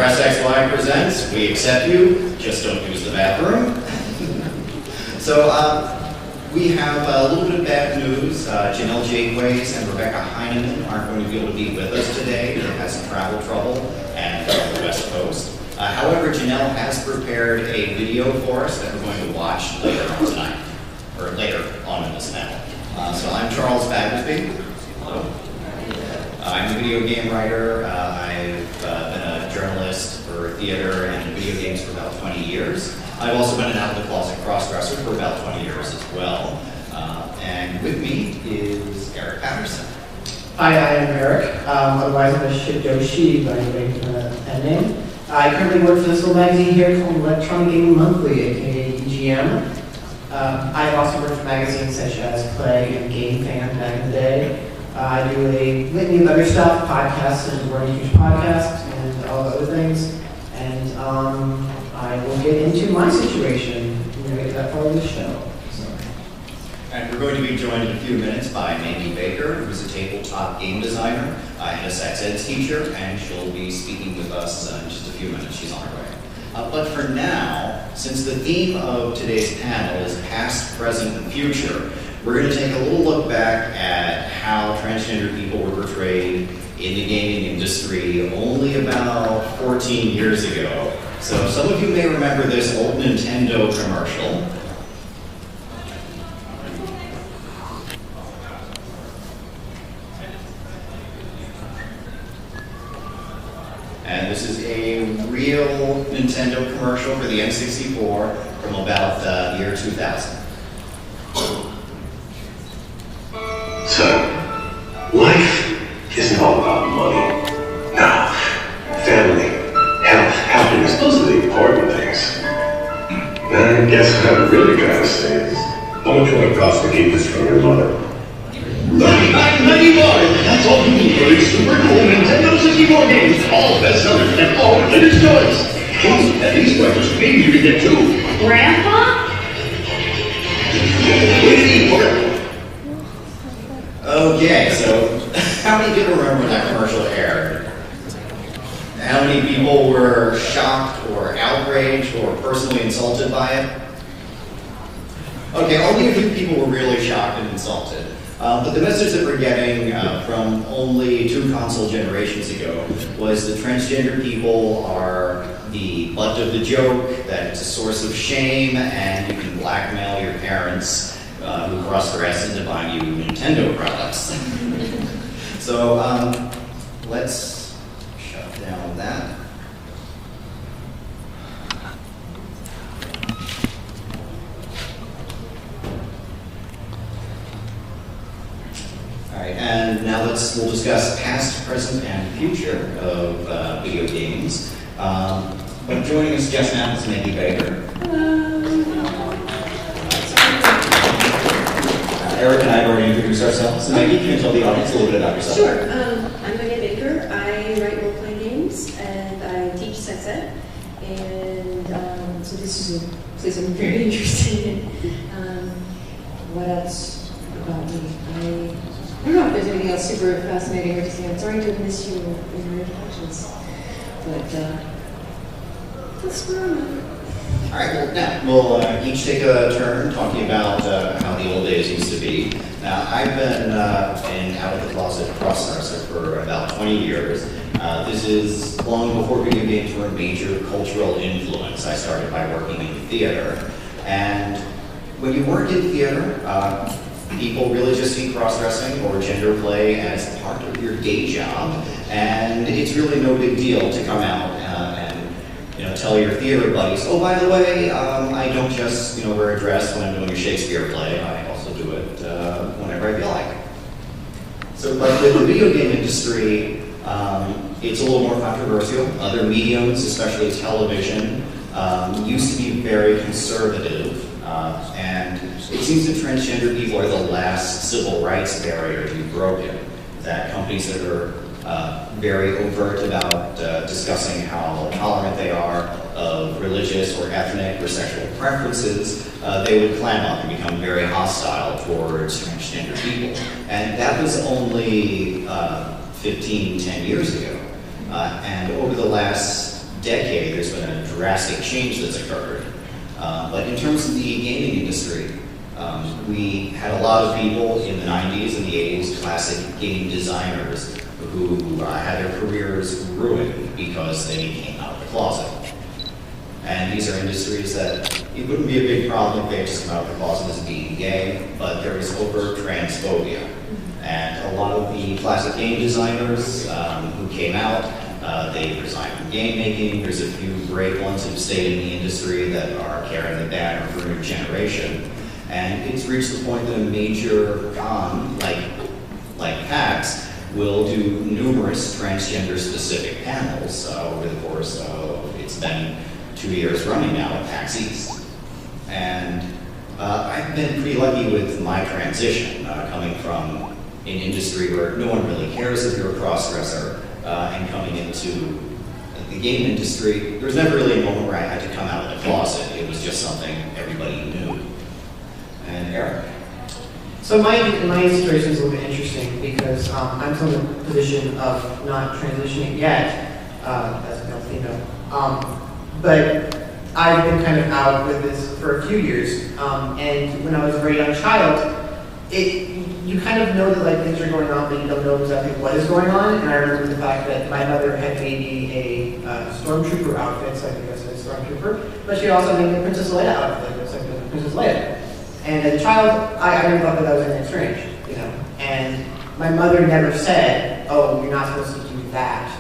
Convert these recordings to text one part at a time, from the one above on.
Press XY presents We Accept You, Just Don't Use the Bathroom. So we have a little bit of bad news. Janelle Jakeways and Rebecca Heineman aren't going to be able to be with us today. They've had some travel trouble and on the West Coast. However, Janelle has prepared a video for us that we're going to watch later on tonight, or later on in this panel. So I'm Charles Bagby. Hello. I'm a video game writer. I've been a journalist for theater and video games for about 20 years. I've also been an out-of-the-closet cross-dresser for about 20 years as well. And with me is Eric Patterson. Hi, I am Eric. Otherwise I'm a Shidoshi by pen name. I currently work for this little magazine here called Electronic Gaming Monthly, aka EGM. I've also worked for magazines such as Play and Game Fan back in the day. I do a litany of other stuff, podcasts and Warning Huge Podcast, and all the other things. And I will get into my situation when we get to that part of the show. And we're going to be joined in a few minutes by Mamie Baker, who's a tabletop game designer and a sex ed teacher, and she'll be speaking with us in just a few minutes. She's on her way. But for now, since the theme of today's panel is past, present, and future, we're going to take a little look back at how transgender people were portrayed in the gaming industry only about 14 years ago. So some of you may remember this old Nintendo commercial. And this is a real Nintendo commercial for the N64 from about the year 2000. Son, life isn't all about money. No, family, health, happiness, those are the important things. I guess what I'm really trying to say is, how much will it cost to keep this from your mother? $39.95! That's all you need for these super cool Nintendo 64 games, all bestsellers and all latest toys. Plus, at these prices, maybe you can get two. Grandpa? Okay, so how many people remember when that commercial aired? How many people were shocked or outraged or personally insulted by it? Okay, only a few people were really shocked and insulted. But the message that we're getting from only 2 console generations ago was that transgender people are the butt of the joke, that it's a source of shame, and you can blackmail your parents who cross-dress into buying you Nintendo products. So let's shut down that. All right, and now we'll discuss past, present, and future of video games. But joining us just now is Mamie Baker. Eric and I have already introduced ourselves. So Maggie, can you tell the audience a little bit about yourself? Sure. I'm Mamie Baker. I write role-playing games and I teach sex ed. And so this is a place I'm very interested in. What else about me? I don't know if there's anything else super fascinating or interesting. I'm sorry to have missed you in your introductions. But that's where I'm at. All right, well, now we'll each take a turn talking about how the old days used to be. Now, I've been an out-of-the-closet cross-dresser for about 20 years. This is long before video games were a major cultural influence. I started by working in theater. And when you work in theater, people really just see cross-dressing or gender play as part of your day job. And it's really no big deal to come out and tell your theater buddies, oh, by the way, I don't just wear a dress when I'm doing a Shakespeare play. I also do it whenever I feel like. So, but with the video game industry, it's a little more controversial. Other mediums, especially television, used to be very conservative. And it seems that transgender people are the last civil rights barrier to be broken. That companies that are very overt about discussing how tolerant they are of religious or ethnic or sexual preferences, they would clam up and become very hostile towards transgender people. And that was only 10 years ago. And over the last decade, there's been a drastic change that's occurred. But in terms of the gaming industry, we had a lot of people in the 90s and the 80s, classic game designers, who had their careers ruined because they came out of the closet. And these are industries that it wouldn't be a big problem if they had just come out of the closet as being gay, but there is overt transphobia. And a lot of the classic game designers who came out, they resigned from game making. There's a few great ones who've stayed in the industry that are carrying the banner for a new generation. And it's reached the point that a major con, like PAX, will do numerous transgender-specific panels over the course of, it's been 2 years running now at PAX East. And I've been pretty lucky with my transition, coming from an industry where no one really cares if you're a cross-dresser, and coming into the game industry. There was never really a moment where I had to come out of the closet. It was just something everybody knew. And Eric? So my situation is a little bit interesting because I'm still in the position of not transitioning yet as a male female. But I've been kind of out with this for a few years. And when I was a very young child, you kind of know that like things are going on, but you don't know exactly what is going on. And I remember the fact that my mother had made me a stormtrooper outfit, so I think I said stormtrooper, but she also made me a Princess Leia outfit, so I said Princess Leia. And as a child, I never thought that was anything strange, you know. And my mother never said, "Oh, you're not supposed to do that."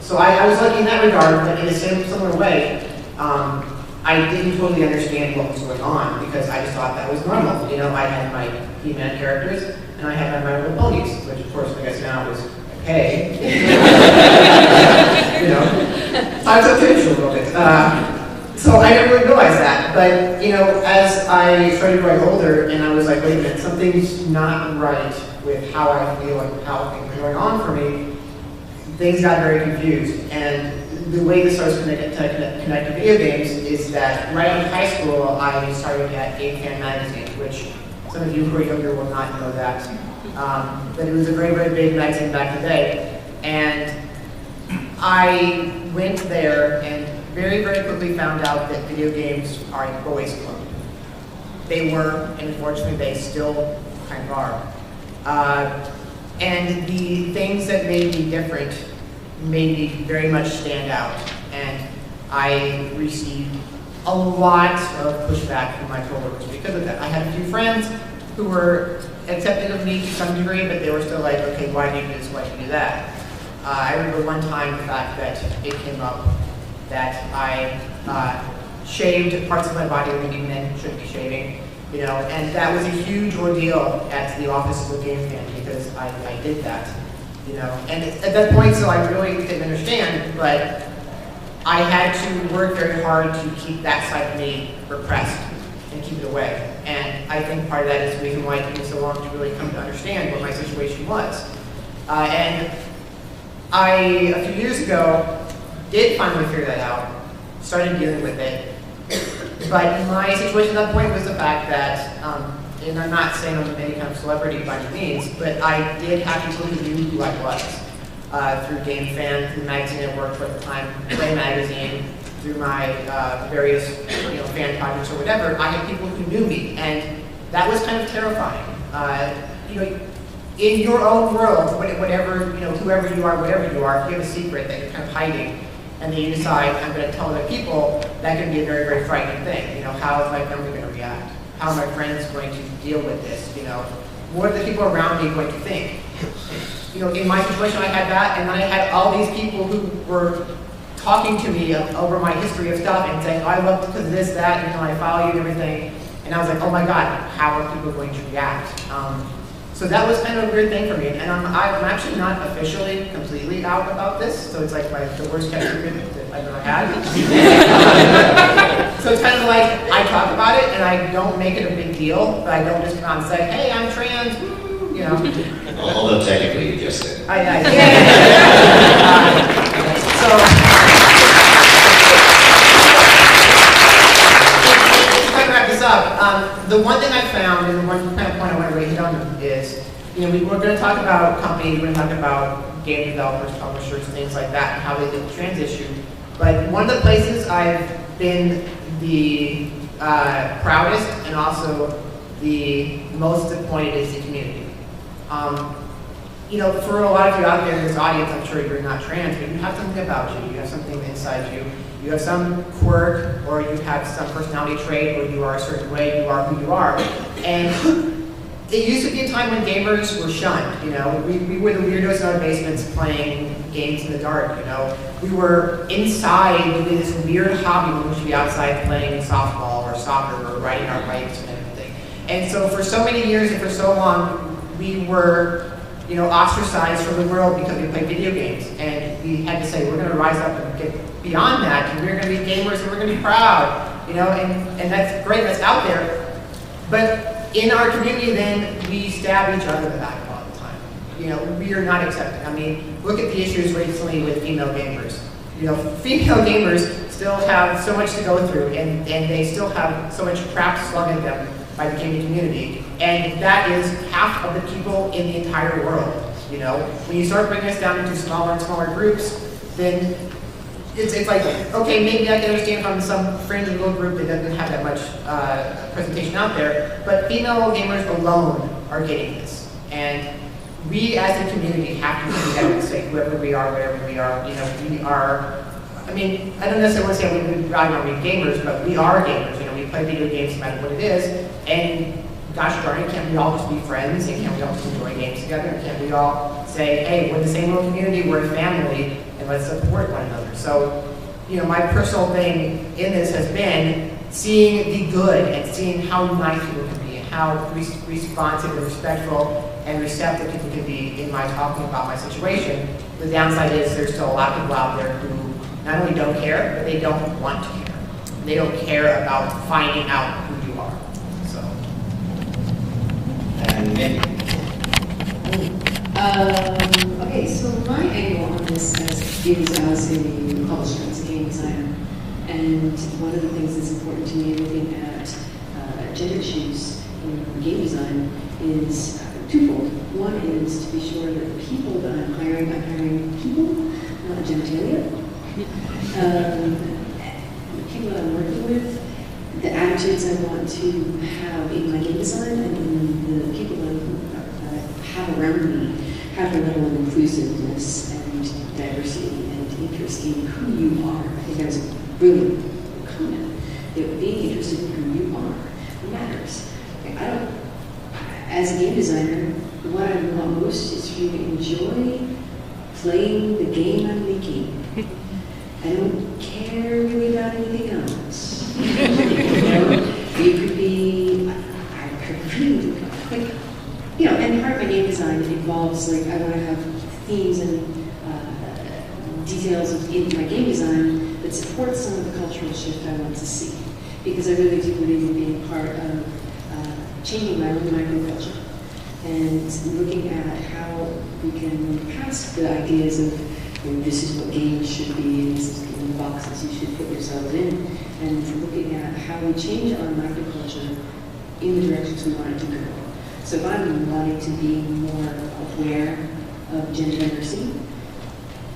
So I was lucky in that regard, but in a similar way, I didn't totally understand what was going on because I just thought that was normal. You know, I had my He-Man characters and I had my Little Ponies, which of course I guess now is okay. You know, times have changed a little bit. So I didn't really realize that, but you know, as I started growing older, and I was like, wait a minute, something's not right with how I feel and how things are going on for me. Things got very confused, and the way this starts to connect to video games is that right out of high school, I started at Game Fan magazine, which some of you who are younger will not know that, but it was a very, very big magazine back in the day, and I went there and very, very quickly found out that video games are a boys' club. They were, and unfortunately they still kind of are. And the things that made me different made me very much stand out. And I received a lot of pushback from my coworkers because of that. I had a few friends who were accepting of me to some degree, but they were still like, okay, why do you do this, why do you do that? I remember one time the fact that it came up that I shaved parts of my body that maybe men shouldn't be shaving, you know, and that was a huge ordeal at the office of the Game Fan because I did that, you know, and at that point, so I really didn't understand, but I had to work very hard to keep that side of me repressed and keep it away, and I think part of that is the reason why it took me so long to really come to understand what my situation was, and a few years ago, did finally figure that out, started dealing with it, but my situation at that point was the fact that, and I'm not saying I'm any kind of celebrity by any means, but I did have people who knew who I was through Game Fan, through the magazine I worked for at the time, Play Magazine, through my various fan projects or whatever. I had people who knew me, and that was kind of terrifying. In your own world, whatever whoever you are, whatever you are, if you have a secret that you're kind of hiding, and then you decide, I'm going to tell other people, that can be a very, very frightening thing. You know, how is my family going to react? How are my friends going to deal with this? You know, what are the people around me going to think? You know, in my situation, I had that, and then I had all these people who were talking to me over my history of stuff and saying, oh, I love because of this, that, you know, I follow you and everything. And I was like, oh my God, how are people going to react? So that was kind of a weird thing for me, and I'm actually not officially completely out about this, so it's like the worst kept secret that I've ever had. So it's kind of like, I talk about it, and I don't make it a big deal, but I don't just come out and say, hey, I'm trans, woo, you know. Although technically you just did. The one thing I found, and the one kind of point I want to really hit on is, we're going to talk about companies, we're going to talk about game developers, publishers, things like that, and how they deal with trans issue. But one of the places I've been the proudest and also the most disappointed is the community. You know, for a lot of you out there in this audience, I'm sure you're not trans, but you have something about you. You have something inside you. You have some quirk, or you have some personality trait, or you are a certain way. You are who you are. And it used to be a time when gamers were shunned. You know, we were the weirdos in our basements playing games in the dark. You know, we were inside doing this weird hobby when we should be outside playing softball or soccer or riding our bikes and everything. And so for so many years and for so long, we were, you know, ostracized from the world because we played video games. And we had to say, we're going to rise up and get beyond that, and we're going to be gamers, and we're going to be proud, you know, and that's great, that's out there. But in our community then, we stab each other in the back all the time. You know, we are not accepting. I mean, look at the issues recently with female gamers. You know, female gamers still have so much to go through, and they still have so much crap slung at them by the gaming community. And that is half of the people in the entire world. You know, when you start breaking us down into smaller and smaller groups, then it's like, okay, maybe I can understand from some fringe little group that doesn't have that much presentation out there, but female gamers alone are getting this. And we as a community have to come together and say, whoever we are, wherever we are, you know, we are, I mean, I don't necessarily want to say we are gamers, but we are gamers. You know, we play video games no matter what it is, and gosh darn it, can't we all just be friends, and can't we all just enjoy games together, and can't we all say, hey, we're the same little community, we're a family, and let's support one another. So, you know, my personal thing in this has been seeing the good and seeing how nice people can be and how responsive and respectful and receptive people can be in my talking about my situation. The downside is there's still a lot of people out there who not only don't care, but they don't want to care. They don't care about finding out who you are. So. And Mindy. Okay, so my angle on this is as a publisher, as a game designer. And one of the things that's important to me looking at gender issues in game design is twofold. One is to be sure that the people that I'm hiring people, not genitalia. The people that I'm working with, the attitudes I want to have in my game design, and in the people that I have around me have a level of inclusiveness and diversity and interest in who you are. I think that's a brilliant comment. That being interested in who you are matters. As a game designer, what I want most is for you to enjoy playing the game I'm making. I don't care really about anything else. You know, it could be, I could really, like, you know, and part of my game design involves, like, I want to have themes and details in my game design that support some of the cultural shift I want to see. Because I really do believe in being part of changing my own microculture and looking at how we can move past the ideas of, you know, this is what games should be, and this is the boxes you should put yourselves in, and looking at how we change our microculture in the directions we want it to go. So if I'm wanting to be more aware of gender diversity,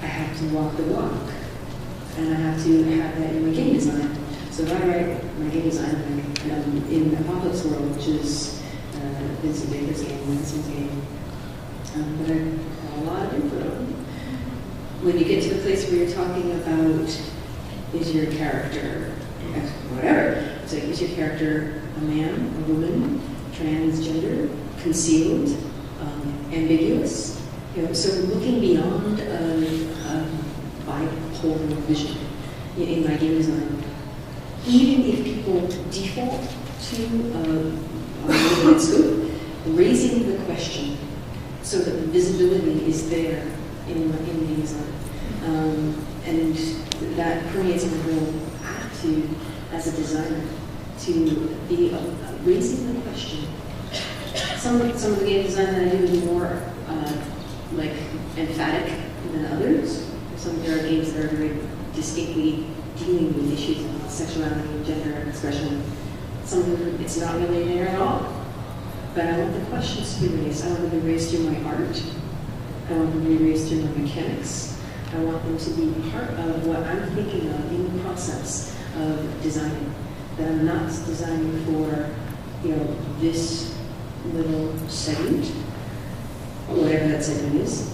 I have to walk the walk, and I have to have that in my game design. So if I write my game design in Apocalypse World, which is Vincent Baker's game, Vincent's game, but I have a lot of input on. When you get to the place where you're talking about, is your character whatever, it's like, is your character a man, a woman, transgender, concealed, ambiguous? You know, so looking beyond a bipolar vision in my game design, even if people default to a limited scope, raising the question so that the visibility is there in the design. And that permeates my whole attitude as a designer to be raising the question. Some of the game design that I do is more like emphatic than others. There are games that are very distinctly dealing with issues of sexuality, gender, and expression. Some of them, it's not really there at all. But I want the questions to be raised. I want them to be raised through my art. I want them to be raised through my mechanics. I want them to be part of what I'm thinking of in the process of designing. That I'm not designing for, this little segment, whatever that segment is,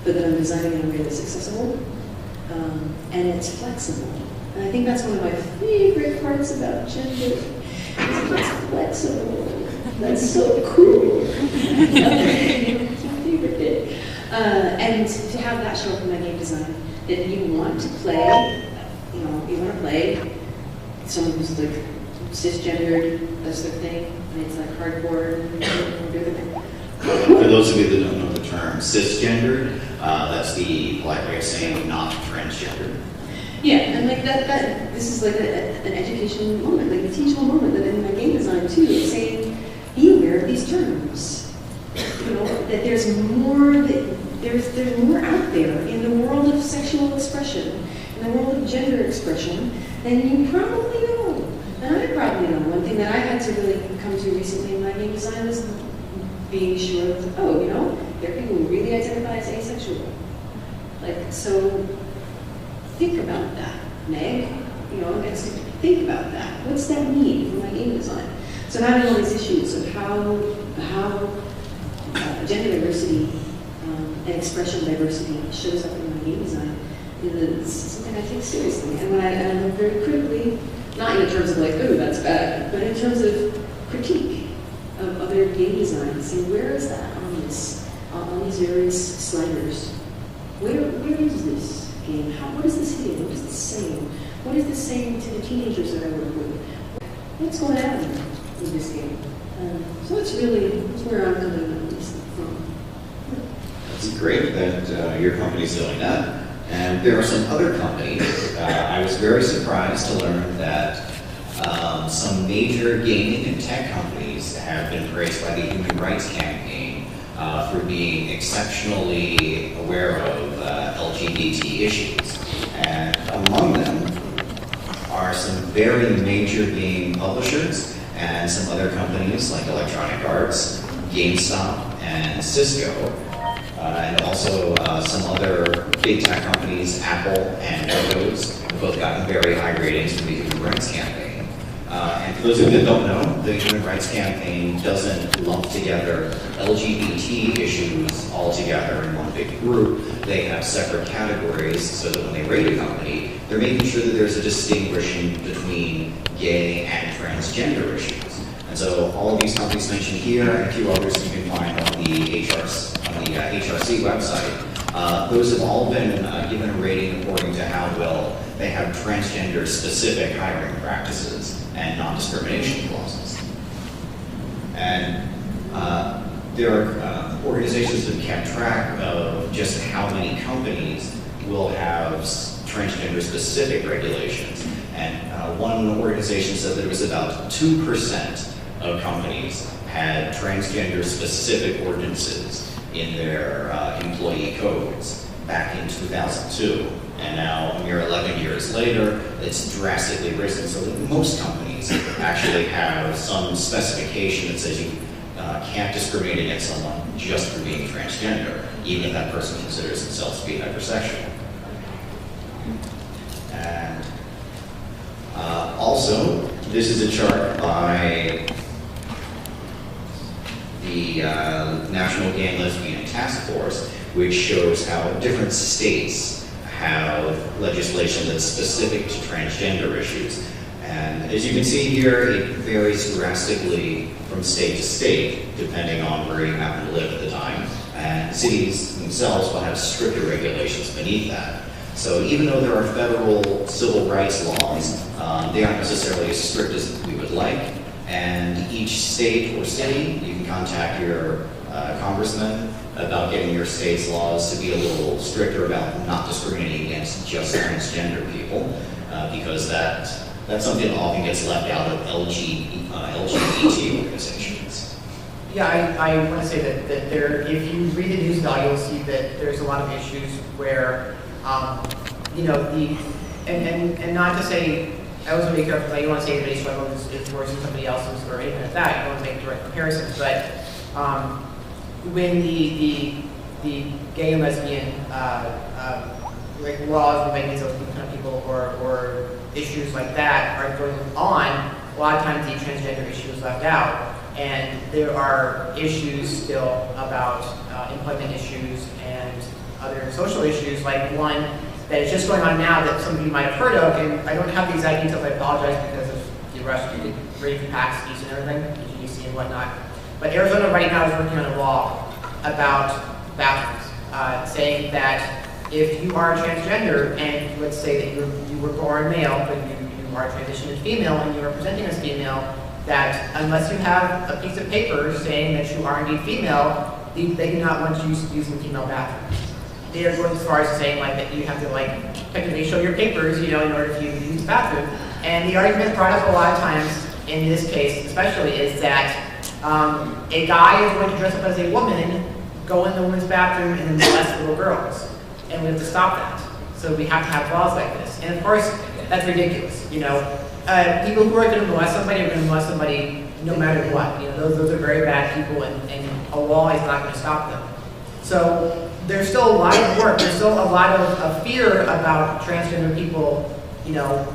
but that I'm designing in a way that's accessible, and it's flexible. And I think that's one of my favorite parts about gender, is it's flexible. That's so cool. It's my favorite bit. And to have that show up in my game design, that you want to play, you want to play someone who's like cisgendered, that's their thing, and it's like hardcore, and do the thing. For those of you that don't know the term cisgendered, that's the polite way of saying not transgendered. Yeah, and like that this is like an educational moment, like a teachable moment that in my game design too, it's saying, be aware of these terms. That there's more out there in the world of sexual expression, in the world of gender expression, than you probably know. And I probably know. One thing that I had to really come to recently in my game design was being sure that, there are people who really identify as asexual. So think about that, Meg. Think about that. What's that mean for my game design? So having all these issues of how gender diversity and expression diversity shows up in my game design is something I take seriously. And when I look very critically, not in terms of like, oh, that's bad, but in terms of critique of other game design, saying where is that on these various sliders? Where is this game? What does this mean? What does this say? What is this saying to the teenagers that I work with? What's going on with this game? So that's where I'm coming at least from. It's great that your company's doing that. And there are some other companies. I was very surprised to learn that some major gaming and tech companies have been praised by the Human Rights Campaign for being exceptionally aware of LGBT issues. And among them are some very major game publishers and some other companies like Electronic Arts, GameStop, and Cisco. And also some other big tech companies, Apple and Windows, have both gotten very high ratings from the Human Rights Campaign. And for those of you that don't know, the Human Rights Campaign doesn't lump together LGBT issues all together in one big group. They have separate categories so that when they rate a company, they're making sure that there's a distinguishing between gay and transgender issues. And so all of these companies mentioned here and a few others you can find on the HRC website, those have all been given a rating according to how well they have transgender-specific hiring practices and non-discrimination clauses. And there are organizations that have kept track of just how many companies will have transgender-specific regulations. And one organization said that it was about 2% of companies had transgender-specific ordinances in their employee codes back in 2002. And now, a mere 11 years later, it's drastically risen so that most companies actually have some specification that says you can't discriminate against someone just for being transgender, even if that person considers themselves to be heterosexual. And also, this is a chart by the National Gay and Lesbian Task Force, which shows how different states have legislation that's specific to transgender issues. And as you can see here, it varies drastically from state to state, depending on where you happen to live at the time. And cities themselves will have stricter regulations beneath that. So even though there are federal civil rights laws, they aren't necessarily as strict as we would like. And each state or city, you can contact your congressman about getting your state's laws to be a little stricter about not discriminating against just transgender people, because that's something that often gets left out of LGBT organizations. Yeah, I want to say that there, if you read the news now, you'll see that there's a lot of issues where, and not to say, I always want to be careful, I don't want to say anybody's struggle is worse than somebody else's or anything like that. I don't want to make direct comparisons, but when the gay and lesbian like laws and regulations of kind of people or issues like that are going on, a lot of times the transgender issue is left out. And there are issues still about employment issues and other social issues, like one that is just going on now that some of you might have heard of, and I don't have the exact details, I apologize because of the rush to get ready for PAX East and everything, GDC and whatnot. But Arizona right now is working on a law about bathrooms, saying that if you are transgender and let's say that you were born male, but you are transitioned to female and you are presenting as female, that unless you have a piece of paper saying that you are indeed female, they do not want you using female bathrooms. They are going as far as saying like that you have to like technically show your papers, you know, in order for you to use the bathroom. And the argument brought up a lot of times in this case, especially, is that a guy is going to dress up as a woman, go in the women's bathroom, and then molest little girls, and we have to stop that. So we have to have laws like this. And of course, that's ridiculous. You know, people who are going to molest somebody are going to molest somebody no matter what. You know, those are very bad people, and a law is not going to stop them. So there's still a lot of work. There's still a lot of fear about transgender people. You know,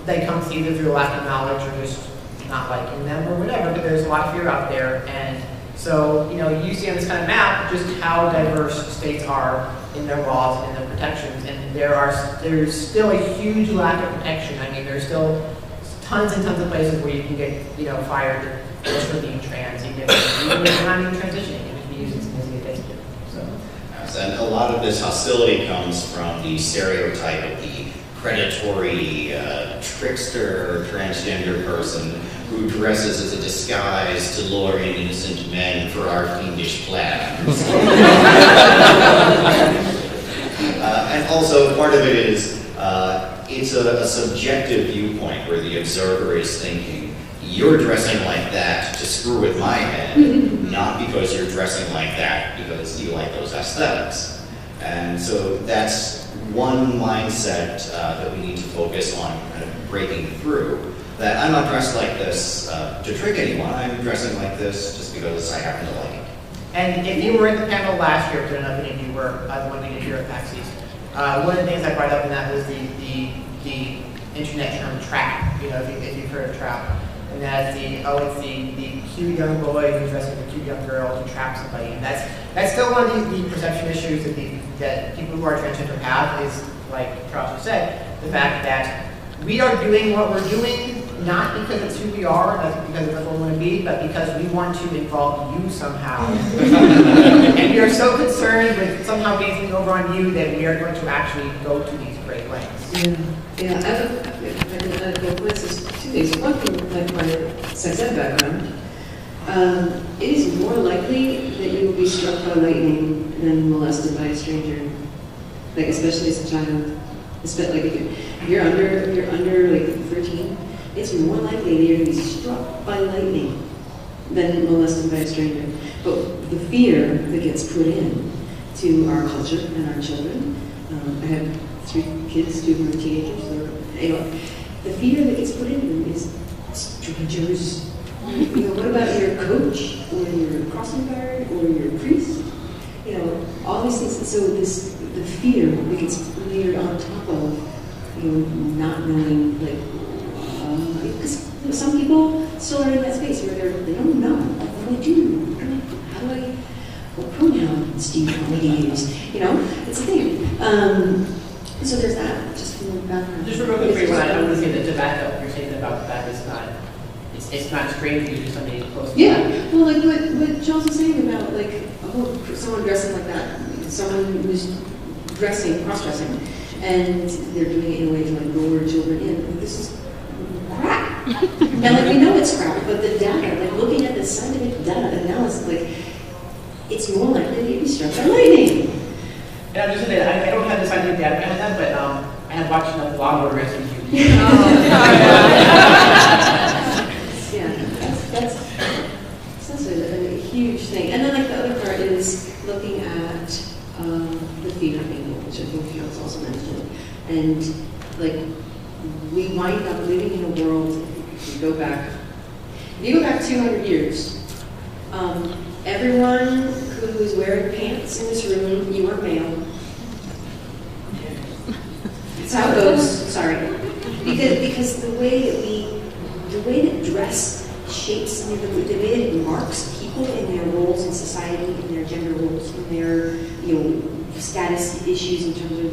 they come either through a lack of knowledge or just not liking them or whatever. But there's a lot of fear out there, and so you know, you see on this kind of map just how diverse states are in their laws and their protections, and there's still a huge lack of protection. I mean, there's still tons and tons of places where you can get, you know, fired just for being trans, even if you're not even transitioning, even if you use it as a thing. So. And a lot of this hostility comes from the stereotype of the predatory trickster transgender person who dresses as a disguise to lure in innocent men for our fiendish plans. And also, part of it is, it's a subjective viewpoint where the observer is thinking, you're dressing like that to screw with my head, not because you're dressing like that because you like those aesthetics. And so that's one mindset that we need to focus on kind of breaking through. That I'm not dressed like this to trick anyone, I'm dressing like this just because I happen to like it. And if you were at the panel last year, I don't know if any of you were, the one we did here at PAX East, one of the things I brought up in that was the internet term trap, you know, if you've heard of trap. And that's it's the cute young boy who's dressing as a cute young girl to trap somebody. And that's still one of the perception issues that people who are transgender have, is, like Charles said, the fact that we are doing what we're doing not because it's who we are, not because it's what we want to be, but because we want to involve you somehow. And we are so concerned with somehow gazing over on you that we are going to actually go to these great lengths. Yeah, I think both points is two things. One thing, like my sex ed background, it is more likely that you will be struck by lightning than molested by a stranger, like especially as a child. Especially like if you're under like 13, it's more likely that you're going to be struck by lightning than molested by a stranger. But the fear that gets put in to our culture and our children, I have 3 kids, 2 who are teenagers, so anyway, the fear that gets put into them is strangers. You know, what about your coach, or your crossing guard, or your priest? You know, all these things. So the fear that gets layered on top of, you know, not knowing, like, because some people still are in that space where they don't know, like, what do I do? What pronouns do you want me to use? You know, it's a thing. So there's that, just from the background. Just real quick, I want to say that to back up, you're saying about that is not, it's not strange to you to somebody close to you. Yeah, well, like what Charles was saying about, like, someone dressing like that, someone who's cross-dressing, and they're doing it in a way to like lure children in. This is crap. And like we know it's crap, but the data, like looking at the scientific data analysis, like it's more likely to be struck by lightning. And I'm just saying that I don't have the scientific data behind that, but I have watched enough Law and Order SVU. Yeah, that's a huge thing. And then like the other part is looking at the fear angle, which I think Charles also mentioned. And like we wind up living in a world, if you go back 200 years, everyone who's wearing pants in this room, you are male. That's how it goes. Sorry, because the way that dress shapes, I mean, the way that it marks people in their roles in society, in their gender roles, in their status issues in terms of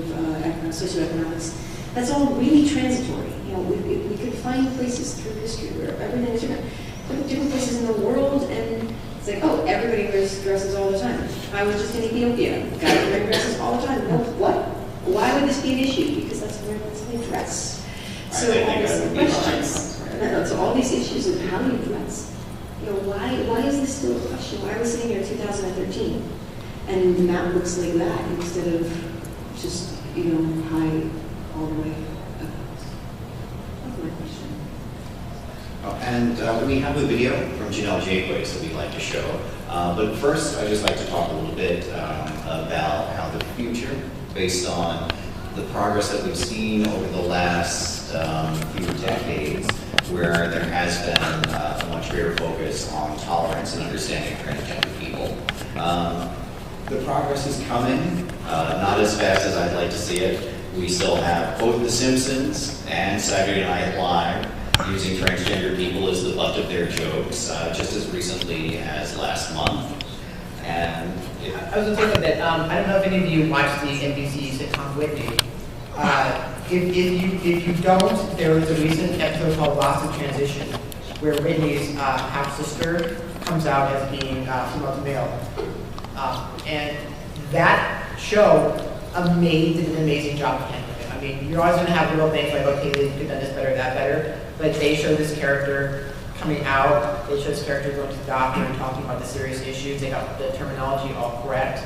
socioeconomics. That's all really transitory. We could find places through history where everything is different places in the world, and it's like, oh, everybody wears dresses all the time. I was just in Ethiopia, guys wearing dresses all the time. No, what? Why would this be an issue? Because that's where they dress. So all these questions, so all these issues of how you dress. Why is this still a question? Why are we sitting here in 2013 and the map looks like that instead of just high all the way up? That's my question. And we have a video from Janelle Jaquays that we'd like to show. But first, I'd just like to talk a little bit about how the future, based on the progress that we've seen over the last few decades, where there has been a much greater focus on tolerance and understanding transgender people. The progress is coming, not as fast as I'd like to see it. We still have both The Simpsons and Saturday Night Live using transgender people as the butt of their jokes, just as recently as last month. And I was going to say that I don't know if any of you watched the NBC sitcom Whitney. If you don't, there was a recent episode called Lost in Transition, where Whitney's half-sister comes out as being female to male. And that show did an amazing job of handling it. I mean, you're always going to have little things like, okay, they could have done this better, that better, but they show this character coming out, they show this character going to the doctor and talking about the serious issues, they got the terminology all correct.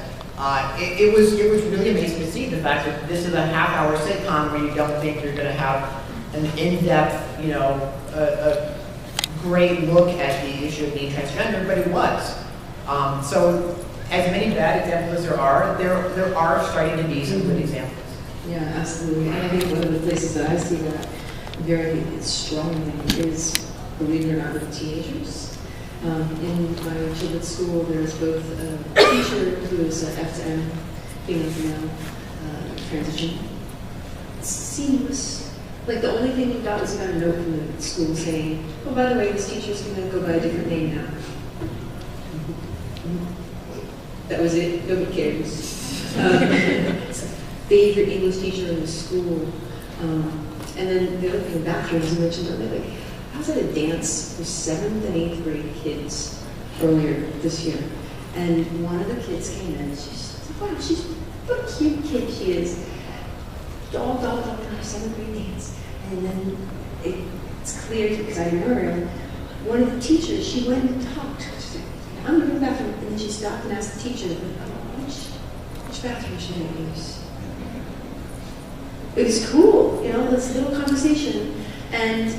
It was really amazing to see the fact that this is a half-hour sitcom where you don't think you're going to have an in-depth, a great look at the issue of being transgender, but it was. So, as many bad examples as there are starting to be some good examples. Yeah, absolutely. And I think one of the places that I see that very strongly is, believe it or not, with teenagers. In my children's school, there's both a teacher who is an F to M, female to male transition. It's seamless. Like the only thing we got was a note from the school saying, oh, by the way, this teacher's going to go by a different name now. That was it. Nobody cares. Favorite English teacher in the school. And then the other thing, bathrooms, you mentioned earlier, like, I was at a dance for 7th and 8th grade kids earlier this year. And one of the kids came in, what a cute kid she is. Doll in her 7th grade dance. And then it's clear, because I remember her, one of the teachers, she went and talked. She said, I'm going to the bathroom. And then she stopped and asked the teacher, which bathroom should I use? It was cool, this little conversation. And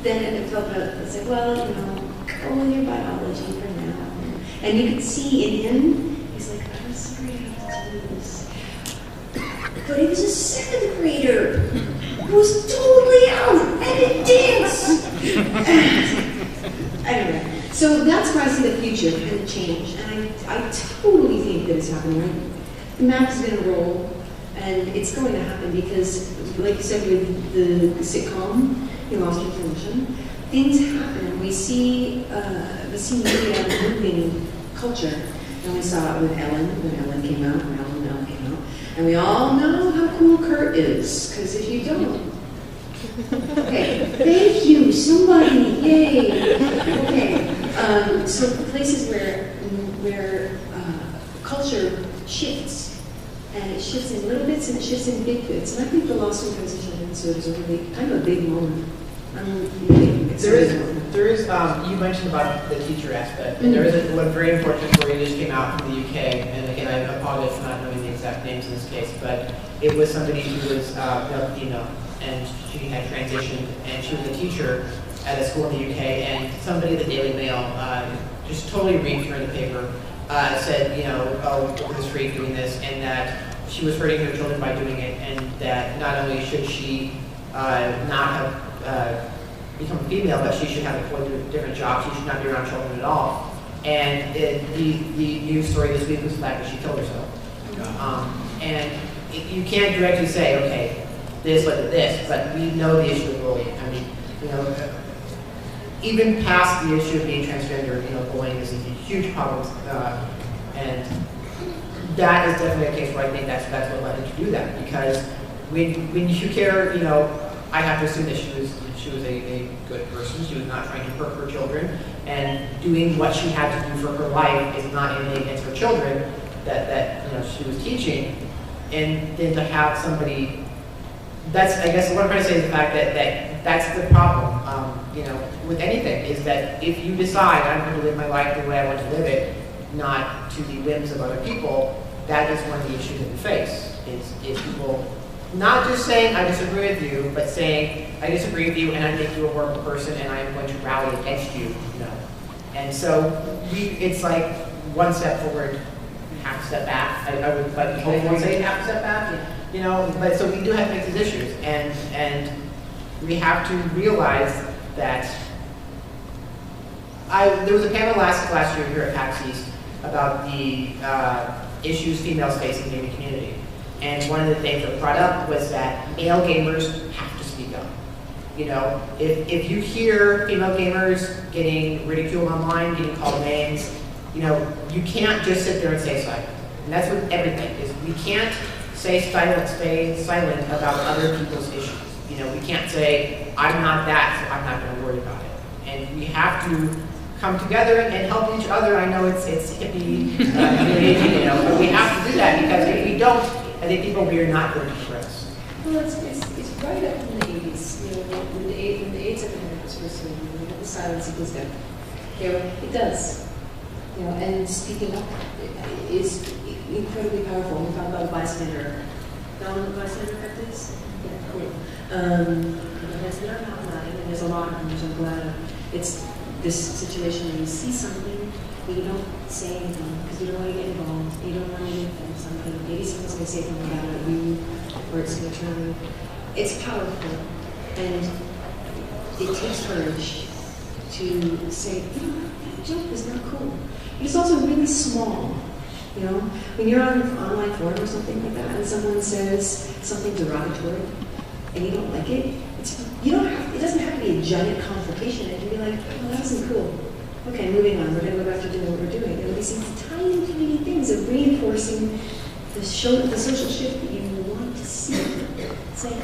then it felt about, it's like, well, go with your biology for now. And you could see in him, he's like, I'm sorry I have to do this. But he was a 7th grader who was totally out and didn't dance. Anyway, so that's where I see the future and the change. And I totally think that it's happening. The map is going to roll, and it's going to happen because, like you said with the sitcom, Lost in Transition, things happen. We see media moving culture. And we saw it with Ellen, when Ellen came out, and we all know how cool Kurt is, because if you don't, okay, thank you, somebody, yay. Okay, so places where culture shifts, and it shifts in little bits and it shifts in big bits, and I think the Lost in Transition episode is a really kind of a big moment. There is, you mentioned about the teacher aspect, and there is a very important story that just came out from the UK, and again, I apologize for not knowing the exact names in this case, but it was somebody who was Filipino, and she had transitioned, and she was a teacher at a school in the UK, and somebody at the Daily Mail just totally read her in the paper, said, oh, look at this freak doing this, and that she was hurting her children by doing it, and that not only should she not have become a female, but she should have employed to a different job. She should not be around children at all. And the news story this week was the fact that she killed herself. And you can't directly say, okay, this, but this, but we know the issue of bullying. I mean, you know, even past the issue of being transgender, you know, bullying is a huge problem, and that is definitely a case where I think that's what led her to do that, because when you care, you know, I have to assume that she was a good person. She was not trying to hurt her children, and doing what she had to do for her life is not anything against her children that you know she was teaching. And then to have somebody, that's, I guess what I'm trying to say is the fact that that's the problem, you know, with anything, is that if you decide I'm going to live my life the way I want to live it, not to the whims of other people, that is one of the issues that we face, is people not just saying I disagree with you, but saying I disagree with you and I make you a horrible person and I am going to rally against you, you know. And so it's like one step forward, half a step back. I would like to hopefully say half a step back, you know. But so we do have to make these issues, and we have to realize that there was a panel last year here at PAX East about the issues females face in the gaming community. And one of the things that was brought up was that male gamers have to speak up. You know, if you hear female gamers getting ridiculed online, getting called names, you know, you can't just sit there and stay silent. And that's with everything, is we can't stay silent about other people's issues. You know, we can't say, I'm not that, so I'm not going to worry about it. And we have to come together and help each other. I know it's hippie, you know, but we have to do that, because if we don't, I think people, we are not going to progress. Well, it's right up in the 80s, you know, when the AIDS epidemic was first seen, you know, the silence equals death. You know, it does. You know, and speaking up is incredibly powerful. We talk about bystander. Know what bystander effect is? Yeah, cool. That's not outline, and there's a lot of them, which I'm glad. It's this situation where you see something, but you don't say anything because you don't want to get involved. You don't want to defend something. Maybe someone's going to say something about you, or it's going to turn. It's powerful, and it takes courage to say, you know, that joke is not cool. It's also really small. You know, when you're on an online forum or something like that, and someone says something derogatory, and you don't like it, it doesn't have to be a giant complication. It can be like, oh, that wasn't cool. Okay, moving on. We're going to go back to doing what we're doing. There will be these tiny, tiny things of reinforcing the social shift that you want to see. Saying,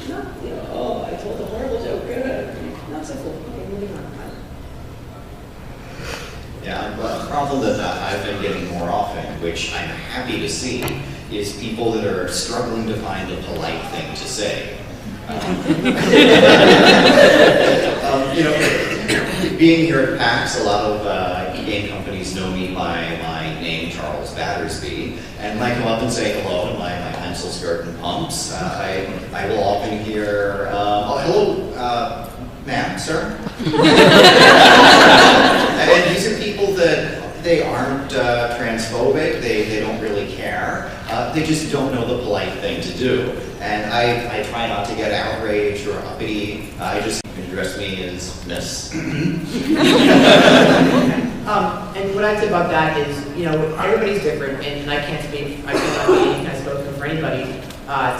not, you know, oh, I told a horrible joke. Not so cool. Okay, moving on. Yeah, but a problem that I've been getting more often, which I'm happy to see, is people that are struggling to find a polite thing to say. You know, being here at PAX, a lot of e-game companies know me by my name, Charles Battersby, and when I come up and say hello in my pencil skirt and pumps, I will often hear, oh, hello, ma'am, sir. And these are people that they aren't transphobic, they don't really care, they just don't know the polite thing to do. And I try not to get outraged or uppity, I just address me as miss. And what I'd say about that is, you know, everybody's different, and I can't speak, I cannot be any kind of spokesman for anybody.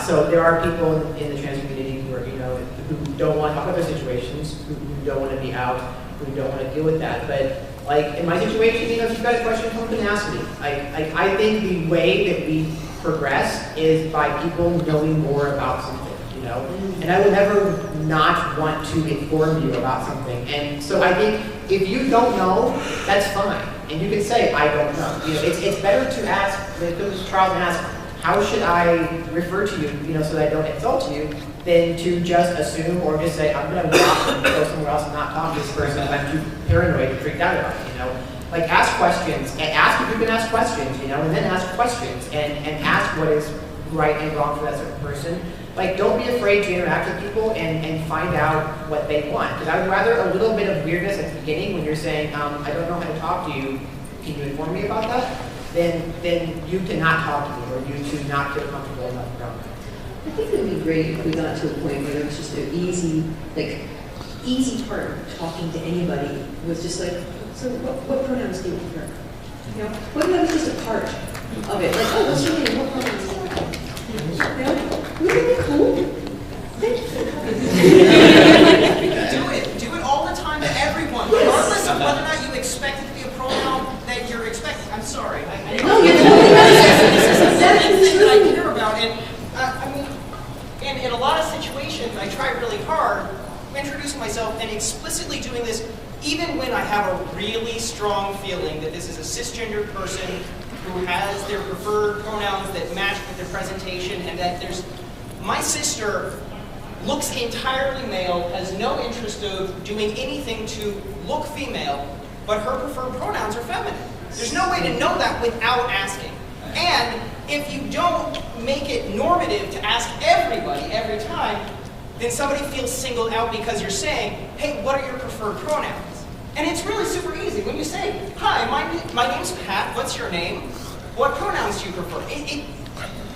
So there are people in the trans community who are, you know, who don't want to talk about their situations, who don't want to be out, who don't want to deal with that. But like in my situation, you know, if you've got a question, come up and ask me. I think the way that we progress is by people knowing more about something, you know. And I would never not want to inform you about something. And so I think if you don't know, that's fine. And you can say, I don't know. You know, it's better to ask, go to Charles and ask, how should I refer to you, you know, so that I don't insult you, than to just assume or just say, I'm going to walk and go somewhere else and not talk to this person because I'm too paranoid and freaked out about it, you know. Like, ask questions, and ask if you can ask questions, you know, and then ask questions, and ask what is right and wrong for that certain person. Like, don't be afraid to interact with people and find out what they want. Because I would rather a little bit of weirdness at the beginning when you're saying, I don't know how to talk to you, can you inform me about that? Than you to not talk to me, or you to not feel comfortable enough around me. I think it would be great if we got to a point where there was just an easy part of talking to anybody was just like, so what pronouns do you prefer? You know, what if that was just a part of it? Like, oh, what's your name? What pronouns do you prefer? You know? Wouldn't it be cool? Thank you. Do it all the time to everyone, regardless of whether or not you expect it to be a pronoun that you're expecting. I'm sorry. No, you're totally right. This is exactly the thing that I care about, and I mean, in a lot of situations, I try really hard introducing myself and explicitly doing this, even when I have a really strong feeling that this is a cisgender person who has their preferred pronouns that match with their presentation, and that my sister looks entirely male, has no interest of doing anything to look female, but her preferred pronouns are feminine. There's no way to know that without asking. And if you don't make it normative to ask everybody every time, then somebody feels singled out because you're saying, hey, what are your preferred pronouns? And it's really super easy. When you say, hi, my name's Pat, what's your name? What pronouns do you prefer?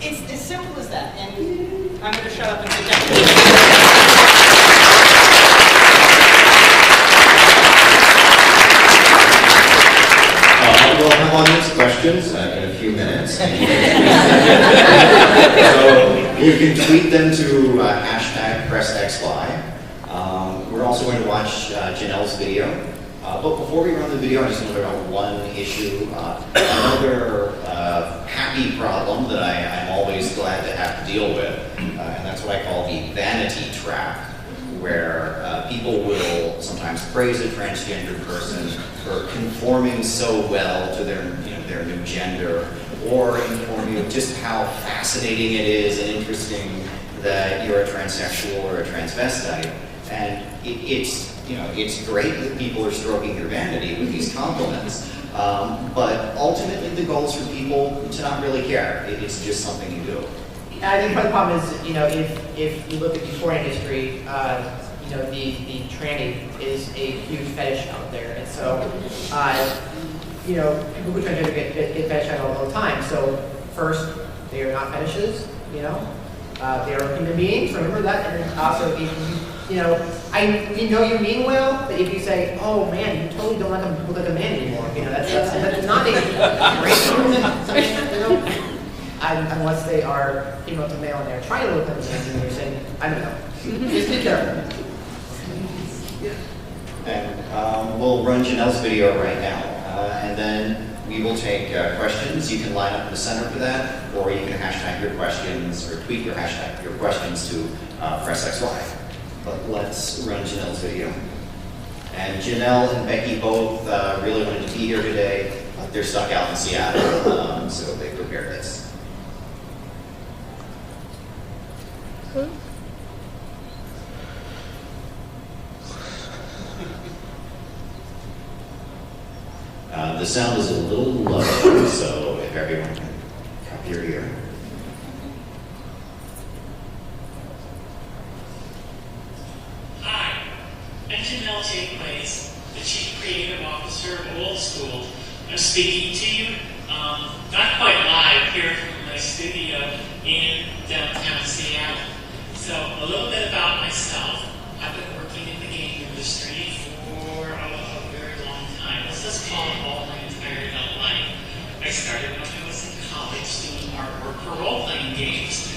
It's as simple as that. And I'm going to shut up and sit down. We'll have audience questions in a few minutes. So you can tweet them to #PressXY. We're also going to watch Janelle's video. But before we run the video, I just want to talk about one issue. Another happy problem that I'm always glad to have to deal with, and that's what I call the vanity trap, where people will sometimes praise a transgender person for conforming so well to their new gender, or inform you of just how fascinating it is and interesting that you're a transsexual or a transvestite. And it's great that people are stroking your vanity with these compliments, but ultimately the goal is for people to not really care. It's just something you do. I think part of the problem is, if you look at the porn industry, the tranny is a huge fetish out there, and so, people who transgender get fetishized all the time. So first, they are not fetishes, they are human beings. Remember that, and then also, you mean well, but if you say, oh man, you totally don't look like a man anymore, that's not a great unless they are female to male and they're trying to look like a man, and you're saying, I don't know. Just be careful. And we'll run Janelle's video right now, and then we will take questions. You can line up in the center for that, or you can hashtag your questions, or tweet your questions to PressXY. But let's run Janelle's video. And Janelle and Becky both really wanted to be here today, but they're stuck out in Seattle, so they prepared this. The sound is a little low, so if everyone can copy your ear. Hi, I'm Janelle Jakeways, the Chief Creative Officer of Old School. I'm speaking to you, not quite live, here from my studio in downtown Seattle. So a little bit about myself. I've been working in the game industry for a very long time. Let's just call it all my entire adult life. I started when I was in college doing artwork for role-playing games.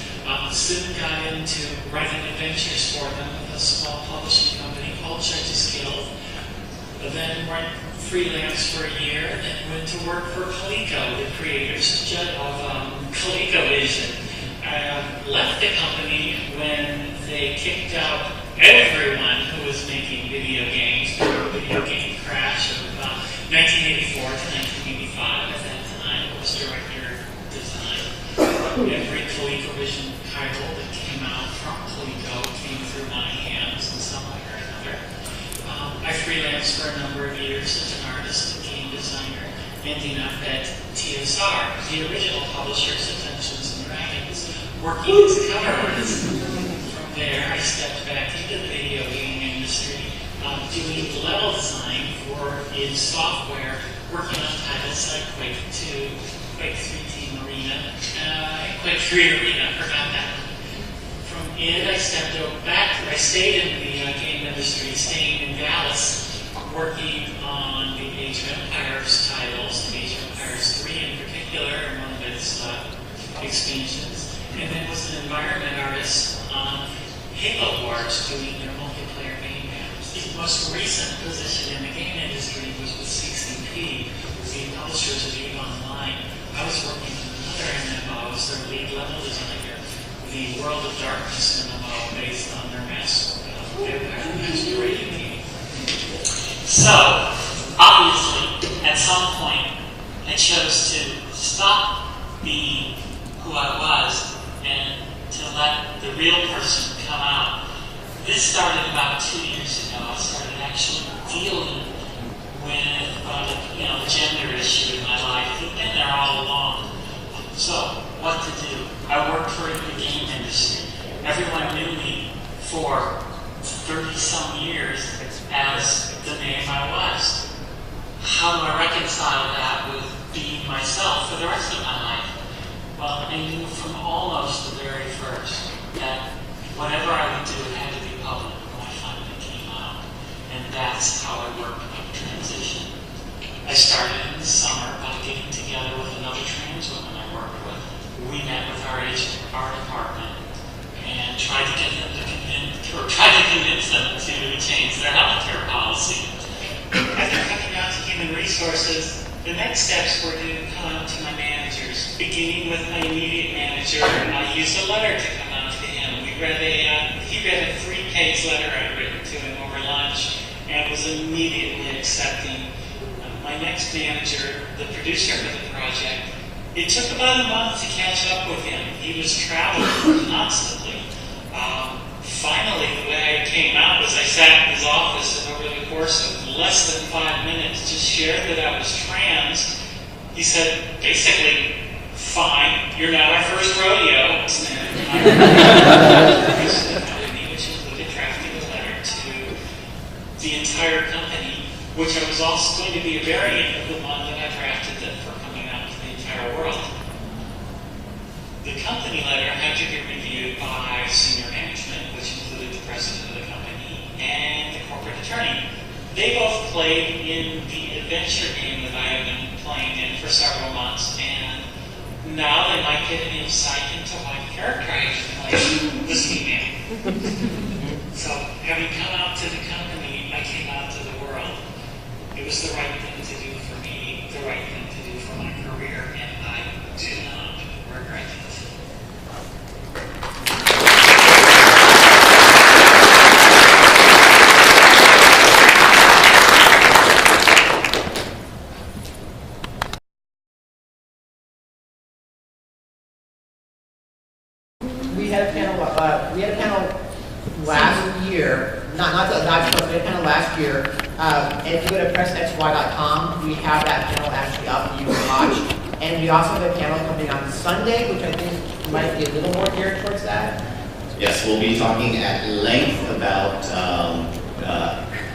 Soon got into writing adventures for them with a small publishing company called Judges Guild. But then went freelance for a year, and then went to work for Coleco, the creators of ColecoVision. I left the company when they kicked out everyone who was making video games during the video game crash of 1984 to 1985. At that time, I was director of design. Every ColecoVision title that came out from Coleco came through my hands in some way or another. I freelanced for a number of years as an artist and game designer, ending up at TSR, the original publishers of Dungeons and Dragons, working as a cover artist. From there, I stepped back into the video game industry, doing level design in software, working on titles like Quake 2, Quake 3 Team Arena, Quake 3 Arena, forgot that. From it, I stepped back. I stayed in the game industry, staying in Dallas, working on the Age of Empires titles, Age of Empires 3 in particular, and one of its expansions. And then was in environment artists on Halo boards doing their multiplayer game maps. The most recent position in the game industry was with CCP, the publishers of EVE Online. I was working on another MMO as their lead level designer, the World of Darkness MMO based on their Vampire Masquerade game. So, obviously, at some point, I chose to stop being who I was and to let the real person come out. This started about 2 years ago. I started actually dealing with the gender issue in my life. It's been there all along. So, what to do? I worked for the game industry. Everyone knew me for 30-some years as the name I was. How do I reconcile that with being myself for the rest of my life? Well, I knew from almost the very first that whatever I would do, it had to be public when I finally came out. And that's how I worked with transition. I started in the summer by getting together with another trans woman I worked with. We met with our department and tried to convince them to change their healthcare policy. After coming out to human resources, the next steps were to come out to my managers, beginning with my immediate manager. I used a letter to come out to him. He read a 3-page letter I'd written to him over lunch and was immediately accepting. My next manager, the producer for the project, it took about a month to catch up with him. He was traveling constantly. Finally, the way I came out was I sat in his office and over the course of less than 5 minutes just shared that I was trans. He said, basically, fine, you're not our first rodeo. Which included drafting a letter to the entire company, which I was also going to be a variant of the one that I drafted for coming out to the entire world. The company letter had to be reviewed by senior management, which included the president of the company and the corporate attorney. They both played in the adventure game that I have been playing in for several months, and now they might get an insight into why the character I was playing was female. So, having come out to the company, I came out to the world. It was the right thing to do for me, the right thing to do for my career, and I do not regret it. We had a panel last year, not we had a panel last year, and if you go to pressxy.com, we have that panel actually up for you to watch. And we also have a panel coming on Sunday, which I think might be a little more geared towards that. Yes, we'll be talking at length about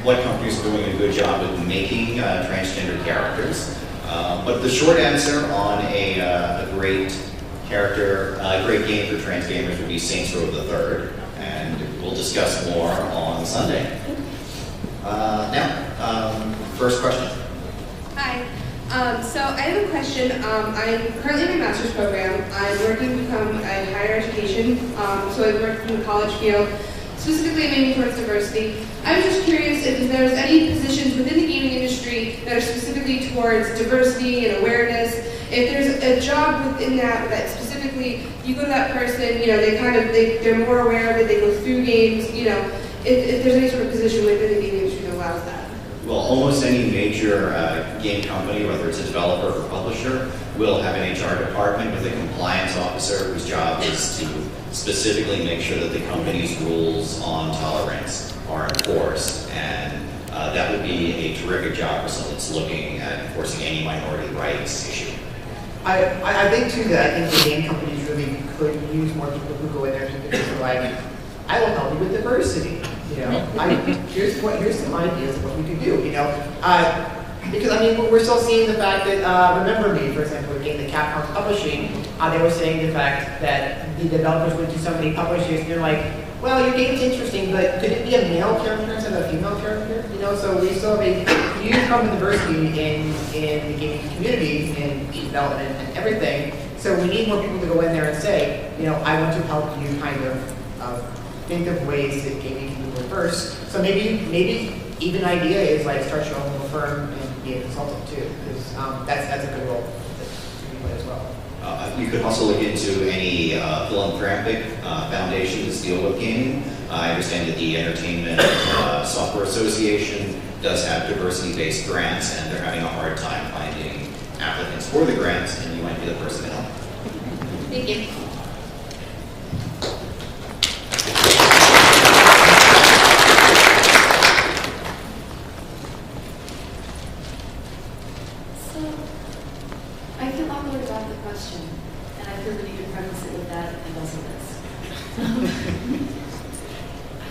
what companies are doing a good job with making transgender characters. But the short answer on a great game for trans gamers would be Saints Row the Third, and we'll discuss more on Sunday. Now, first question. Hi. So I have a question. I'm currently in my master's program. I'm working to become a higher education. So I work in the college field, specifically aiming towards diversity. I was just curious if there's any positions within the gaming industry that are specifically towards diversity and awareness. If there's a job within that specifically, you go to that person, they're more aware of it, they go through games, if there's any sort of position within the gaming industry that allows that. Well, almost any major game company, whether it's a developer or publisher, will have an HR department with a compliance officer whose job is to specifically make sure that the company's rules on tolerance are enforced. And that would be a terrific job for someone that's looking at enforcing any minority rights issue. I think too that I think the game companies really could use more people who go in there because they're like, I will help you with diversity. Here's some ideas of what we could do. Because we're still seeing the fact that Remember Me, for example, a game that Capcom's publishing, they were saying the fact that the developers went to so many publishers and they're like, well, your game's interesting, but could it be a male character instead of a female character? So we still have a huge problem with diversity in the gaming community, in development and everything. So we need more people to go in there and say, you know, I want to help you kind of think of ways that gaming can be reversed. So maybe even idea is like start your own little firm and be a consultant too, because that's a good role to play as well. You could also look into any philanthropic foundations that deal with gaming. I understand that the Entertainment Software Association does have diversity-based grants, and they're having a hard time finding applicants for the grants, and you might be the person to help. Thank you. So, I feel awkward about the question, and I feel that you can preface it with that and also this.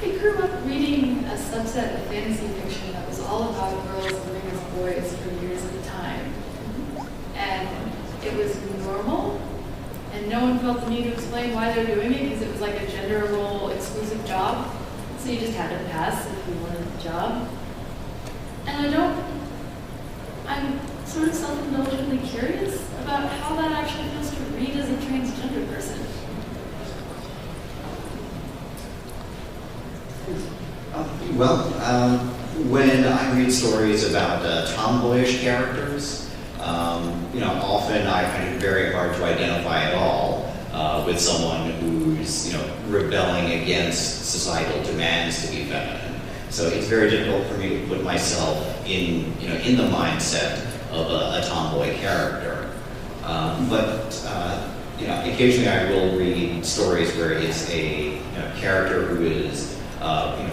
I grew up reading a subset of fantasy fiction that was all about girls living as boys for years at a time. And it was normal, and no one felt the need to explain why they were doing it because it was like a gender role exclusive job. So you just had to pass if you wanted the job. And I'm sort of self-indulgently curious about how that actually feels to read as a transgender person. Well, when I read stories about tomboyish characters, you know, often I find it very hard to identify at all with someone who's, you know, rebelling against societal demands to be feminine. So it's very difficult for me to put myself in, you know, in the mindset of a tomboy character. You know, occasionally I will read stories where it's a character who is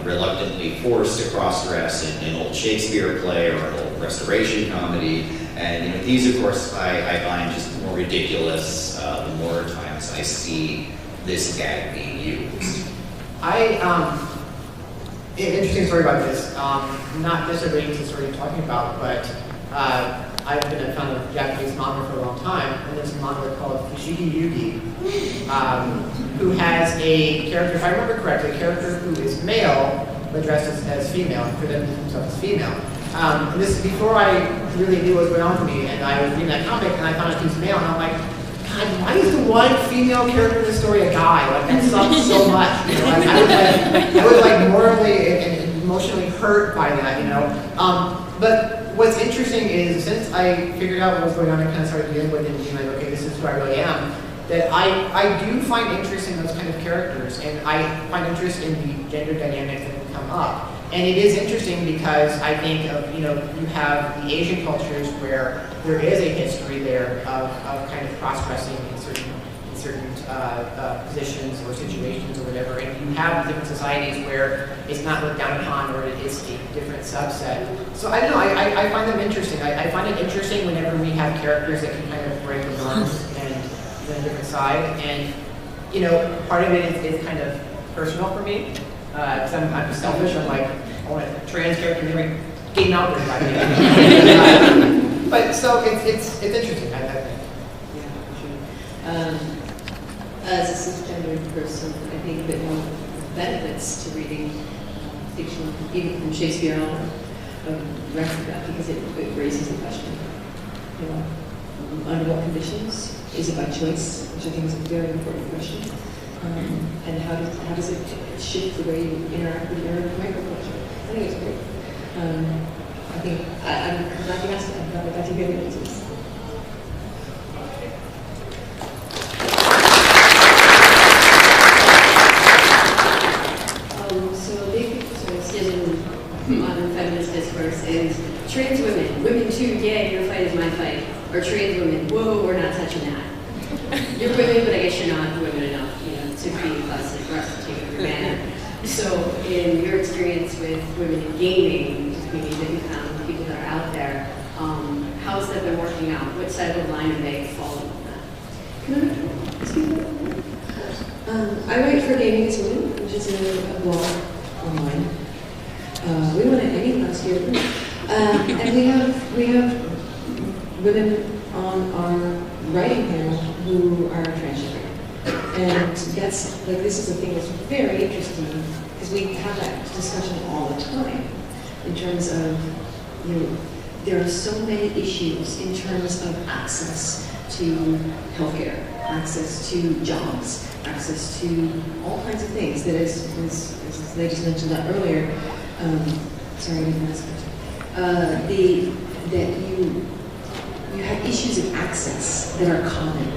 reluctantly forced to cross-dress in an old Shakespeare play or an old Restoration comedy. And these, of course, I find just more ridiculous the more times I see this gag being used. Interesting story about this. Not necessarily related to the story you're talking about, but I've been a fan of Japanese manga for a long time, and there's a manga called Fushigi Yugi, who has a character, if I remember correctly, a character who is male, but dressed as female, and presented himself as female. And this is before I really knew what was going on for me, and I was reading that comic, and I found out he's male, and I'm like, God, why is the one female character in the story a guy? Like, that sucks so much. I was like morally and emotionally hurt by that, But what's interesting is, since I figured out what was going on and kind of started dealing with it and being like, okay, this is who I really am, that I do find interest in those kind of characters, and I find interest in the gender dynamics that have come up. And it is interesting because I think of, you have the Asian cultures where there is a history there of kind of cross-dressing in certain positions or situations or whatever, and you have different societies where it's not looked down upon or it's a different subset. So I don't know, I find them interesting. I find it interesting whenever we have characters that can kind of break the norms and a different side. And, part of it is kind of personal for me. Because I'm selfish. I'm like, I want a trans character to game out there. But so it's interesting. I think. Yeah, for sure. As a cisgender person, I think that one of the benefits to reading fiction, even from Shakespeare on, rests of that, because it raises the question. Under what conditions? Is it by choice? Which I think is a very important question. And how does it shift the way you interact with your microculture? I think it's great. I'm glad you asked it. I'm glad I got to hear the answers. So a big still in modern feminist discourse is trans women too, yeah, your fight is my fight. Or trans women, whoa, we're not touching that. You're women, but I guess you're not women enough, to be us and for us to take over your banner. So in your experience with women in gaming, community that you found, people that are out there, how has that been working out? What side of the line are they following on that? Can I speak about that? I write for Gaming is Women, which is a blog online. We won an Emmy last year. And we have women on our writing panel who are transgender. And this is a thing that's very interesting because we have that discussion all the time in terms of, there are so many issues in terms of access to healthcare, access to jobs, access to all kinds of things that as they just mentioned that earlier, sorry, I didn't ask that you have issues of access that are common.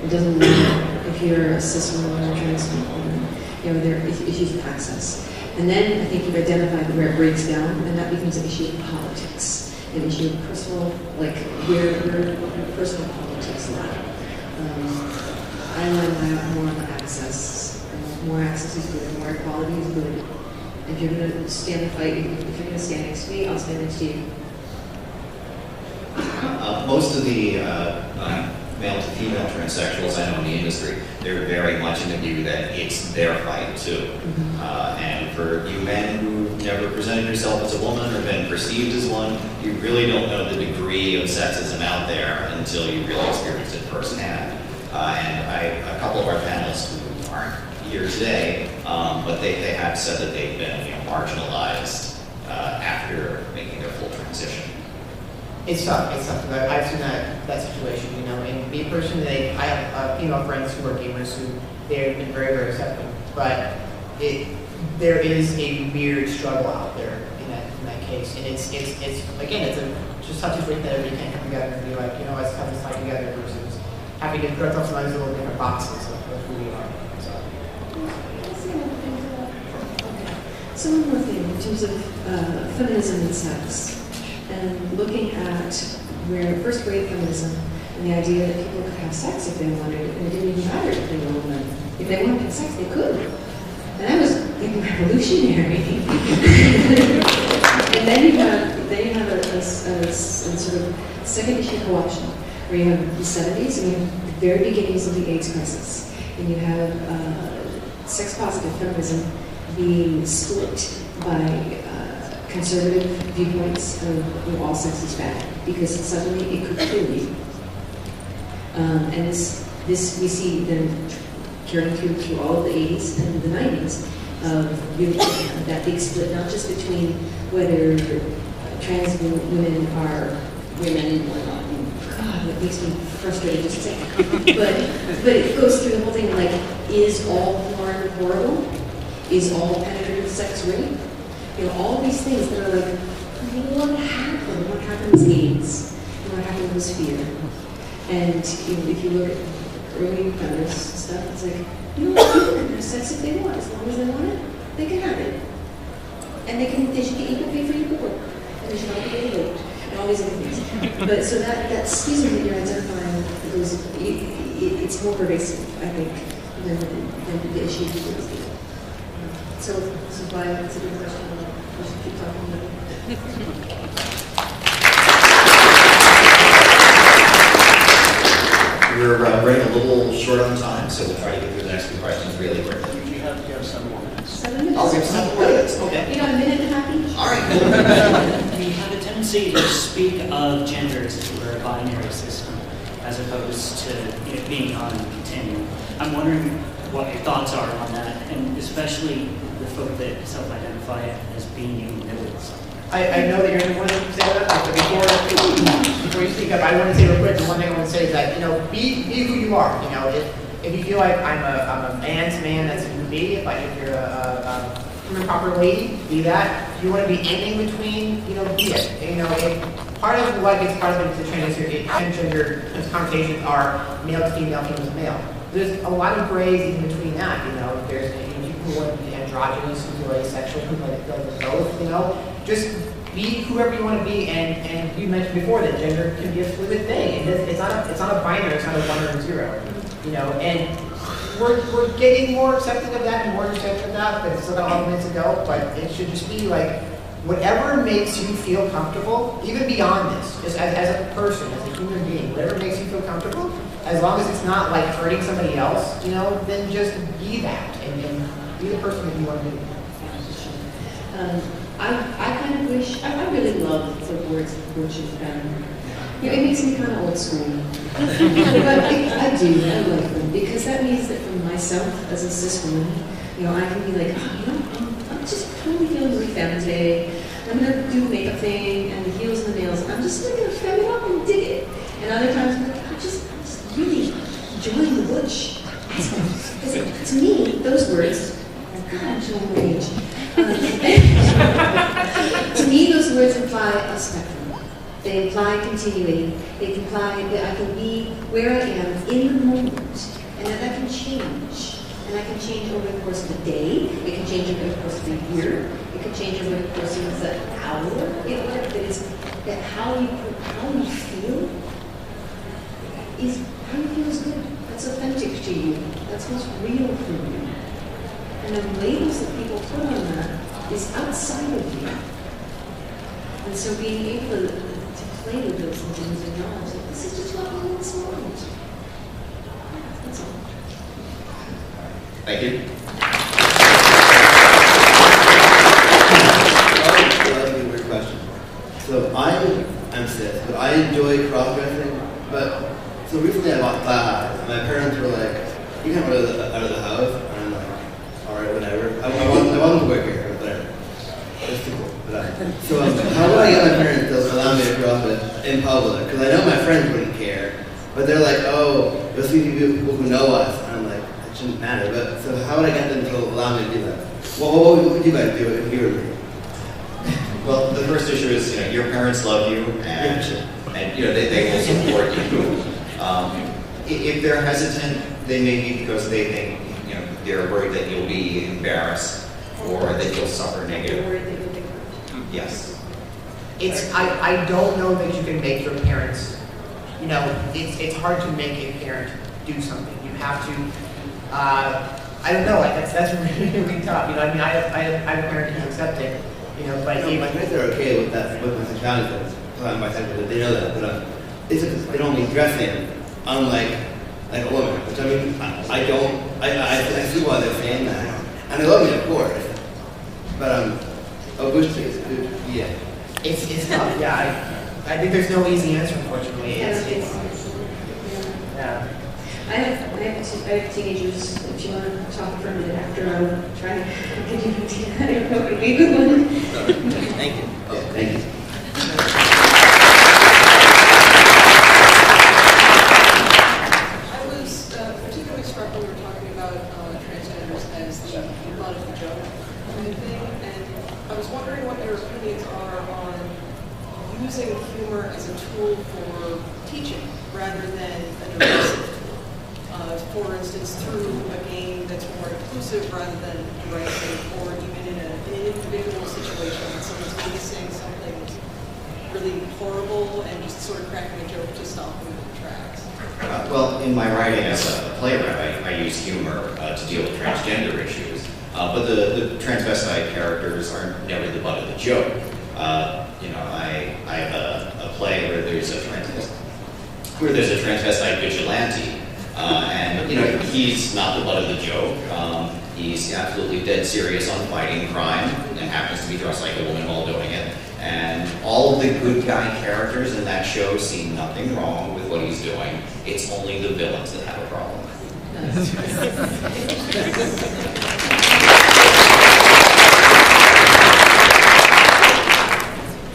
It doesn't matter if you're a cis woman or a trans woman, there are issues of access. And then I think you've identified where it breaks down, and that becomes an issue of politics, an issue of personal, like where personal politics lie. I lie more on access. More access is good, more equality is good. If you're going to stand and fight, if you're going to stand next to me, I'll stand next to you. Most of the male to female transsexuals I know in the industry, they're very much in the view that it's their fight too. And for you men who've never presented yourself as a woman or been perceived as one, you really don't know the degree of sexism out there until you really experience it firsthand. And a couple of our panelists who aren't here today, but they have said that they've been marginalized after making their full transition. It's tough. I've seen that situation, and me personally, I have female friends who are gamers who they've been very, very accepting, but there is a weird struggle out there in that case, and it's again, it's just such a situation that everybody can't come together and be like, let's have this time together versus having to put ourselves in these little different boxes of who we are. So one more thing in terms of feminism and sex. And looking at where first wave feminism and the idea that people could have sex if they wanted, and it didn't even matter if they were women. If they wanted to have sex, they could. And that was revolutionary. And then you have a sort of second issue co-option, where you have the 70s and you have the very beginnings of the AIDS crisis, and you have sex-positive feminism being split by conservative viewpoints of all sex is bad, because suddenly it could kill you. And this we see then carrying through all of the 80s and the 90s of that big split, not just between whether trans women are women or not. God, that makes me frustrated just to say. But it goes through the whole thing like, is all porn horrible? Is all penetrative sex rape? All these things that are like, what happened? What happened was AIDS. What happened was fear. And if you look at early feminist stuff, it's like, people can have sex if they want, as long as they want it, they can have it. And they should get equal pay for equal work. And they should all be getting raped. And all these other things. But so that schism that you're identifying, it's more pervasive, I think, than the issue of AIDS. So this is why it's a good question. We should keep talking about it. We're running a little short on time, so we'll try to get through the next few questions really quickly. You have 7 more minutes. 7 minutes? Oh, we have 7 more minutes, okay. You got a minute and a half each? All right. We have a tendency to speak of gender as if we're a binary system, as opposed to it being on a continuum. I'm wondering what your thoughts are on that, and especially the folk that self-identify as being in the middle. I know that you're going to say that, but before you speak up, I want to say real quick, the one thing I want to say is that, be who you are. If you feel like I'm a man's man, that's who you be. If you're a proper lady, be that. If you want to be in between, be it. Part of what gets part of the transgender conversations are male to female, female to male. There's a lot of grays in between that. There's people who want to be androgynous, who are asexual, who like both. Just be whoever you want to be, and you mentioned before that gender can be a fluid thing. It's not a binary. It's not a 1 or 0. And we're getting more accepting of that and more accepting of that, but it's still got a lot of minutes to go. But it should just be like whatever makes you feel comfortable, even beyond this, just as a person, as a human being, whatever makes you feel comfortable, as long as it's not like hurting somebody else, then just be that and be the person that you want to be. I kind of wish, I really love the words virtue. It makes me kind of old school. But I do, I love them, because that means that for myself as a cis woman, I can be like, I'm just totally feeling really femme today. I'm gonna do a makeup thing and the heels and the nails, and I'm just like gonna fem it up and dig it. And other times I'm like, I'm just really enjoying the butch. Because to me, those words, oh God, I'm showing my age. To me, those words imply a spectrum. They imply continuity. They imply that I can be where I am in the moment, and that I can change. And I can change over the course of the day. It can change over the course of the year. It can change over the course of the hour. That is that how you feel is how you feel is good. That's authentic to you. That's what's real for you. And the labels that people put on that is outside of you. And so being able to play with those things and knowledge that this is just what I'm in this moment. That's all. Thank you. That's a weird question. So I'm cis, but I enjoy cross-dressing. But so recently I bought thighs, and my parents were like, "You can't go out of the house." And I'm like, "All right, whatever." I want to wear hair, but whatever. That's too cool. So how would I get my parents to allow me to cross it in public? Because I know my friends wouldn't care, but they're like, "Oh, you'll see people who know us." And I'm like, it shouldn't matter. But so how would I get them to allow me to do that? What would you guys do if you were me? Well, the first issue is, your parents love you, and they will support you. If they're hesitant, they may be because they think, they're worried that you'll be embarrassed or that you'll suffer negative. Yes. I don't know that you can make your parents, it's hard to make a parent do something. You have to, I don't know, that's really tough. I have a parent who's accepting, but my parents are okay with that, with my sexuality, they know that, but it's just, they don't mean dressing, unlike a woman, which I see why they're saying that, and they love me, of course, but yeah. It's tough, yeah. I think there's no easy answer, unfortunately. Yeah. I have teenagers. If you want to talk for a minute after, I'll try to give you an idea. I don't know what would be a good one. Thank you. Oh, thank you. I was particularly struck when we were talking about transgenders as the butt of the joke kind of thing, and I was wondering what your opinions are on using humor as a tool for teaching rather than a derisive. For instance, through a game that's more inclusive rather than derisive, or even in an individual situation when someone's maybe saying something really horrible and just sort of cracking a joke to stop them in their tracks. Well, in my writing as a playwright, I use humor to deal with transgender issues, but the transvestite characters are never the butt of the joke. I have a play where there's a transvestite vigilante. And he's not the butt of the joke. He's absolutely dead serious on fighting crime and happens to be dressed like a woman while doing it. And all of the good guy characters in that show see nothing wrong with what he's doing. It's only the villains that have a problem.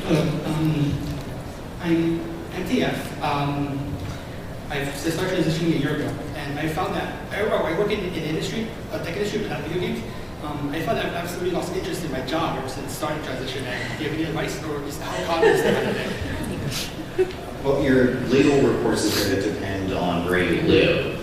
Hello, I'm TF. I started transitioning a year ago, and I found that I work in the industry, tech industry, but not video games. I found that I've absolutely lost interest in my job ever since starting transition. And do you have any advice, or just how common is that? Well, your legal recourse is going to depend on where you live,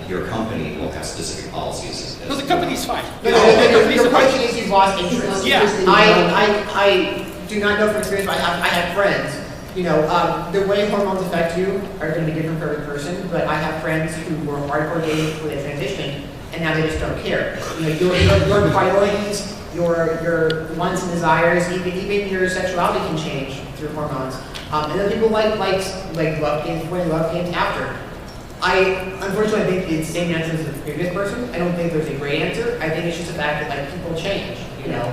your company will have specific policies. No, the company's fine. Your question is you've lost interest. Yeah. I do not know from experience, but I have friends. The way hormones affect you are going to be different for every person, but I have friends who were hardcore dating before they transitioned, and now they just don't care. Your priorities, your wants and desires, even your sexuality can change through hormones. And then people like love games before and love games after. Unfortunately, I think it's the same answer as the previous person. I don't think there's a great answer. I think it's just the fact that people change. Yeah.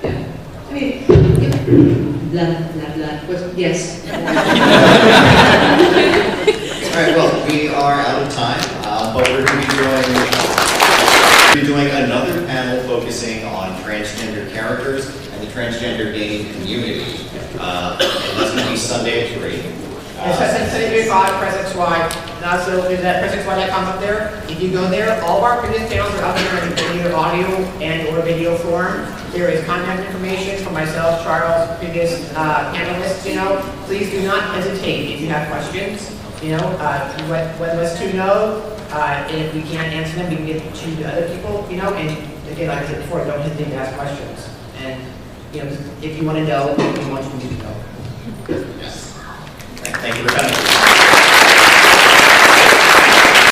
I mean, blah, blah, blah. But yes. All right, well, we are out of time, but we're going to be doing be doing another panel focusing on transgender characters and the transgender gaming community. And that's going to be Sunday at 3. It's Sunday 5, Press XY. So there's that PressXY.com up there. If you go there, all of our previous panels are up there in either audio and or video form. There is contact information for myself, Charles, previous panelists. Please do not hesitate if you have questions. Let us to know. And if we can't answer them, we can get to the other people. And again, like I said before, don't hesitate to ask questions. And if you want to know, we want you to know. Yes. Thank you for coming.